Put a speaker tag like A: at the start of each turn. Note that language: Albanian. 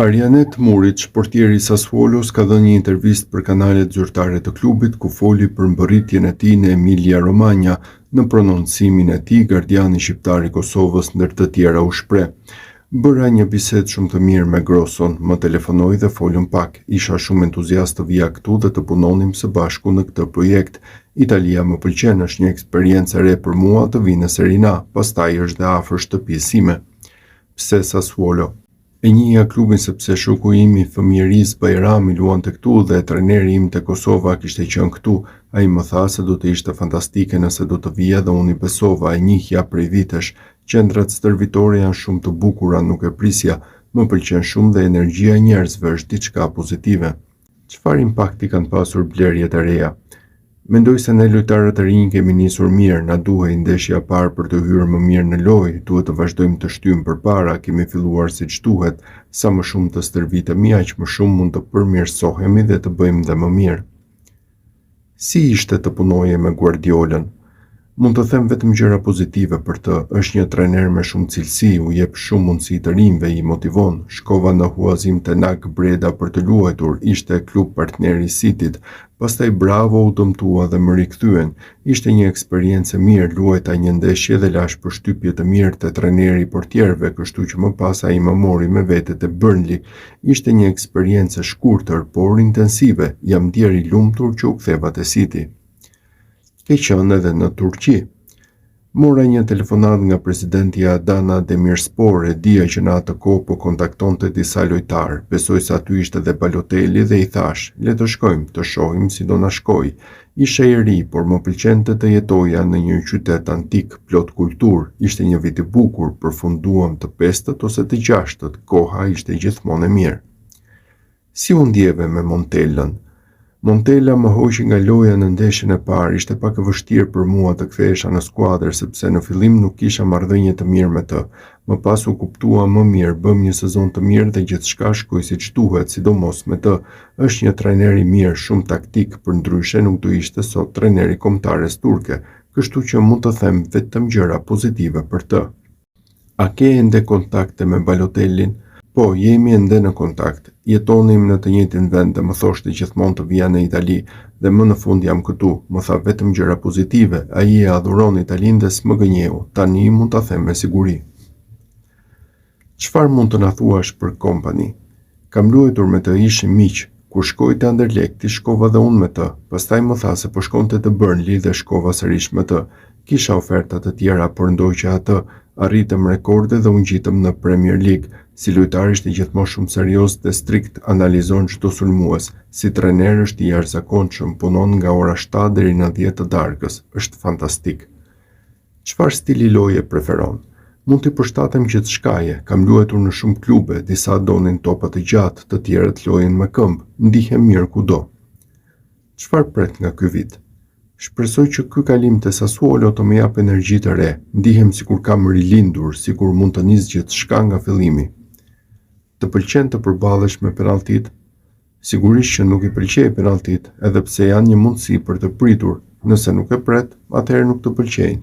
A: Arianet Muric, portieri i Sassuolos, ka dhënë një intervistë për kanalet zyrtare të klubit ku foli për mbërritjen e tij në Emilia-Romagna në prononcimin e tij gardiani shqiptar i Kosovës ndër të tjera u shpreh. Bëra një bisedë shumë të mirë me Grosson, më telefonoi dhe folëm pak. Isha shumë entuziast të vija këtu dhe të punonim së bashku në këtë projekt. Italia më pëlqen, është një eksperiencë e re për mua të vi në Serie A, pastaj është dhe afër shtëpisë sime. Pse Sassuolo? E njihja klubin sepse shoku im i fëmijërisë Bajrami luante këtu dhe trajneri im te Kosova kishte qenë këtu. Ai më tha se do të ishte fantastike nëse do të vija dhe unë i besova, e njihja prej vitesh. Qendrat stërvitore janë shumë të bukura, nuk e prisja. Më pëlqen shumë dhe energjia e njerëzve është diçka pozitive. Çfarë impakti kanë pasur blerjet e reja? Mendoj se ne lojtarët e rinj kemi nisur mirë, na duhej ndeshja e parë për të hyrë më mirë në lojë, duhet të vazhdojmë të shtyjmë përpara, kemi filluar siç duhet, sa më shumë të stërvitemi, aq më shumë mund të përmirësohemi dhe të bëjmë dhe më mirë. Si ishte të punoje me Guardiolën? Mund të them vetëm gjëra pozitive për të, është një trajner me shumë cilësi, u jep shumë mundësi të rinjve, i motivon. Shkova në Huazim Tenak Breda për të luajtur, ishte klub partneri i Cityt, pastaj Bravo u dëmtua dhe më rikthyen. Ishte një eksperiencë mirë, luajta një ndeshje dhe lash përshtypje të mirë te trajneri i portierëve, kështu që më pas ai më mori me vete te Burnley. Ishte një eksperiencë e shkurtër, por intensive. Jam ndier i lumtur që u ktheva te City. Ke qenë edhe në Turqi. Mora një telefonat nga presidenti Adana Demirspor, e dija që në atë kohë po kontaktonte disa lojtarë. Besoj se aty ishte dhe Balotelli dhe i thash, le të shkojmë, të shohim si do na shkoj. Isha i ri, por më pëlqente të jetoja në një qytet antik, plot kulturë. Ishte një vit i bukur, përfunduam të 5-tët ose të 6-tët, koha ishte gjithmonë e mirë. Si u ndjeve me Montellën? Montella më hoqi nga loja në ndeshjen e parë, ishte pak e vështirë për mua të kthehesha në skuadër sepse në fillim nuk kisha marrëdhënie të mirë me të. Më pas u kuptua më mirë, bëm një sezon të mirë dhe gjithçka shkoi siç duhet, sidomos me të. Është një trajner i mirë, shumë taktik, përndryshe nuk do ishte sot trajneri kombëtares turke, kështu që mund të them vetëm gjëra pozitive për të. A ke ende kontakte me Balotellin? Po, jemi ende në kontakt. Jetonim në të njëjtin vend dhe më thoshte gjithmonë të vija në Itali dhe më në fund jam këtu. Më tha vetëm gjëra pozitive. Ai e adhuron Italinë dhe s'më gënjeu. Tani mund ta them me siguri. Çfarë mund të na thuash për Kompany? Kam luajtur me të, ishim miq. Kur shkoi te Anderlecht, shkova dhe unë me të. Pastaj më tha se po shkonte te Burnley dhe shkova sërish me të. Kisha oferta të tjera, por ndoqja atë. Arritëm rekorde dhe u ngjitëm në Premier League. Si lojtar ishte gjithmonë shumë serioz dhe strikt, analizon çdo sulmues. Si trajner është i jashtëzakonshëm, punon nga ora 7 deri në 10 të darkës. Është fantastik. Çfarë stili loje preferon? Mund t'i përshtatem gjithçkaje. Kam luajtur në shumë klube, disa donin topa të gjatë, të tjerët lojën me këmbë. Ndihem mirë kudo. Çfarë pret nga ky vit? Shpresoj që ky kalim te Sassuolo të më jap energji të re. Ndihem sikur kam rilindur, sikur mund të nis gjithçka nga fillimi. Të pëlqen të përballesh me penalltit? Sigurisht që nuk i pëlqej penalltit, edhe pse janë një mundësi për të pritur. Nëse nuk e pret, atëherë nuk të pëlqejnë.